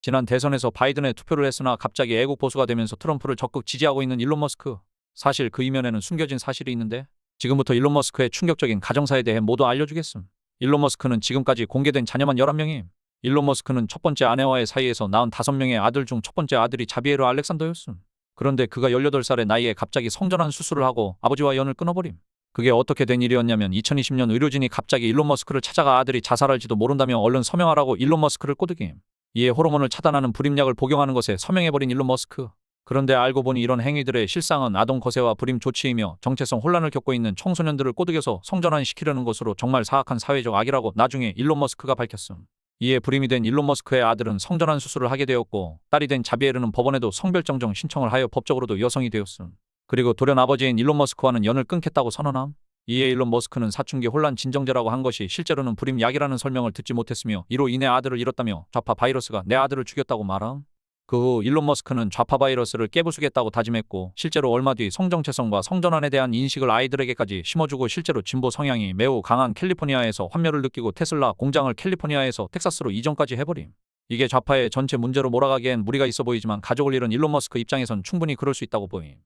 지난 대선에서 바이든에 투표를 했으나 갑자기 애국 보수가 되면서 트럼프를 적극 지지하고 있는 일론 머스크. 사실 그 이면에는 숨겨진 사실이 있는데 지금부터 일론 머스크의 충격적인 가정사에 대해 모두 알려주겠음. 일론 머스크는 지금까지 공개된 자녀만 11명임. 일론 머스크는 첫 번째 아내와의 사이에서 낳은 5명의 아들 중 첫 번째 아들이 자비에르 알렉산더였음. 그런데 그가 18살의 나이에 갑자기 성전환 수술을 하고 아버지와 연을 끊어버림. 그게 어떻게 된 일이었냐면 2020년 의료진이 갑자기 일론 머스크를 찾아가 아들이 자살할지도 모른다며 얼른 서명하라고 일론 머스크를 꼬드김. 이에 호르몬을 차단하는 불임약을 복용하는 것에 서명해버린 일론 머스크. 그런데 알고 보니 이런 행위들의 실상은 아동 거세와 불임 조치이며 정체성 혼란을 겪고 있는 청소년들을 꼬드겨서 성전환시키려는 것으로 정말 사악한 사회적 악이라고 나중에 일론 머스크가 밝혔음. 이에 불임이 된 일론 머스크의 아들은 성전환 수술을 하게 되었고 딸이 된 자비에르는 법원에도 성별정정 신청을 하여 법적으로도 여성이 되었음. 그리고 돌연 아버지인 일론 머스크와는 연을 끊겠다고 선언함. 이에 일론 머스크는 사춘기 혼란 진정제라고 한 것이 실제로는 불임약이라는 설명을 듣지 못했으며 이로 인해 아들을 잃었다며 좌파 바이러스가 내 아들을 죽였다고 말함. 그 후 일론 머스크는 좌파 바이러스를 깨부수겠다고 다짐했고 실제로 얼마 뒤 성정체성과 성전환에 대한 인식을 아이들에게까지 심어주고 실제로 진보 성향이 매우 강한 캘리포니아에서 환멸을 느끼고 테슬라 공장을 캘리포니아에서 텍사스로 이전까지 해버림. 이게 좌파의 전체 문제로 몰아가기엔 무리가 있어 보이지만 가족을 잃은 일론 머스크 입장에선 충분히 그럴 수 있다고 보임.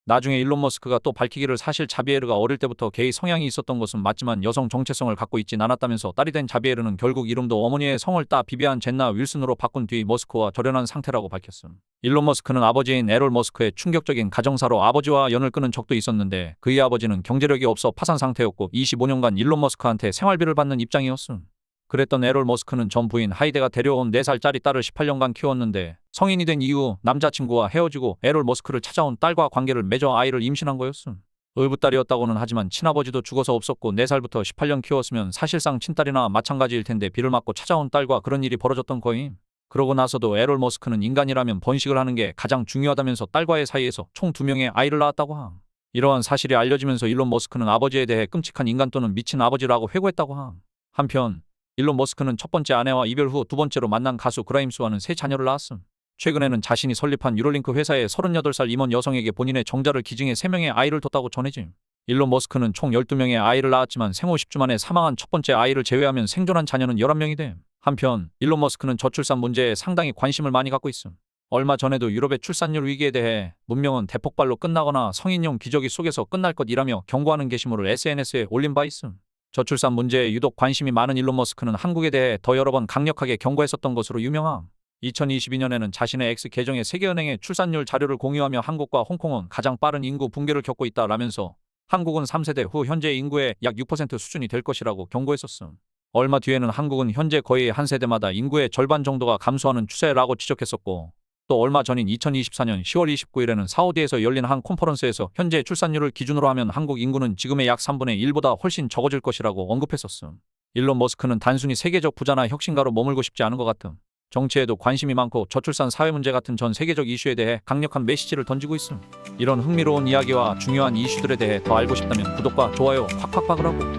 나중에 일론 머스크가 또 밝히기를 사실 자비에르가 어릴 때부터 게이 성향이 있었던 것은 맞지만 여성 정체성을 갖고 있진 않았다면서 딸이 된 자비에르는 결국 이름도 어머니의 성을 따 비비안 젠나 윌슨으로 바꾼 뒤 머스크와 절연한 상태라고 밝혔음. 일론 머스크는 아버지인 에롤 머스크의 충격적인 가정사로 아버지와 연을 끊은 적도 있었는데 그의 아버지는 경제력이 없어 파산 상태였고 25년간 일론 머스크한테 생활비를 받는 입장이었음. 그랬던 에롤 머스크는 전 부인 하이데가 데려온 4살짜리 딸을 18년간 키웠는데 성인이 된 이후 남자친구와 헤어지고 에롤 머스크를 찾아온 딸과 관계를 맺어 아이를 임신한 거였음. 의붓딸이었다고는 하지만 친아버지도 죽어서 없었고 4살부터 18년 키웠으면 사실상 친딸이나 마찬가지일 텐데 비를 맞고 찾아온 딸과 그런 일이 벌어졌던 거임. 그러고 나서도 에롤 머스크는 인간이라면 번식을 하는 게 가장 중요하다면서 딸과의 사이에서 총 2명의 아이를 낳았다고 함. 이러한 사실이 알려지면서 일론 머스크는 아버지에 대해 끔찍한 인간 또는 미친 아버지라고 회고했다고 함. 한편 일론 머스크는 첫 번째 아내와 이별 후 두 번째로 만난 가수 그라임스와는 3자녀를 낳았음. 최근에는 자신이 설립한 뉴럴링크 회사의 38살 임원 여성에게 본인의 정자를 기증해 3명의 아이를 뒀다고 전해짐. 일론 머스크는 총 12명의 아이를 낳았지만 생후 10주 만에 사망한 첫 번째 아이를 제외하면 생존한 자녀는 11명이 됨. 한편 일론 머스크는 저출산 문제에 상당히 관심을 많이 갖고 있음. 얼마 전에도 유럽의 출산율 위기에 대해 문명은 대폭발로 끝나거나 성인용 기저귀 속에서 끝날 것이라며 경고하는 게시물을 SNS에 올린 바 있음. 저출산 문제에 유독 관심이 많은 일론 머스크는 한국에 대해 더 여러 번 강력하게 경고했었던 것으로 유명함. 2022년에는 자신의 X 계정에 세계은행의 출산율 자료를 공유하며 한국과 홍콩은 가장 빠른 인구 붕괴를 겪고 있다라면서 한국은 3세대 후 현재 인구의 약 6% 수준이 될 것이라고 경고했었음. 얼마 뒤에는 한국은 현재 거의 한 세대마다 인구의 절반 정도가 감소하는 추세라고 지적했었고 또 얼마 전인 2024년 10월 29일에는 사우디에서 열린 한 컨퍼런스에서 현재 출산율을 기준으로 하면 한국 인구는 지금의 약 3분의 1보다 훨씬 적어질 것이라고 언급했었음. 일론 머스크는 단순히 세계적 부자나 혁신가로 머물고 싶지 않은 것 같음. 정치에도 관심이 많고 저출산 사회 문제 같은 전 세계적 이슈에 대해 강력한 메시지를 던지고 있음. 이런 흥미로운 이야기와 중요한 이슈들에 대해 더 알고 싶다면 구독과 좋아요 팍팍 박으라고.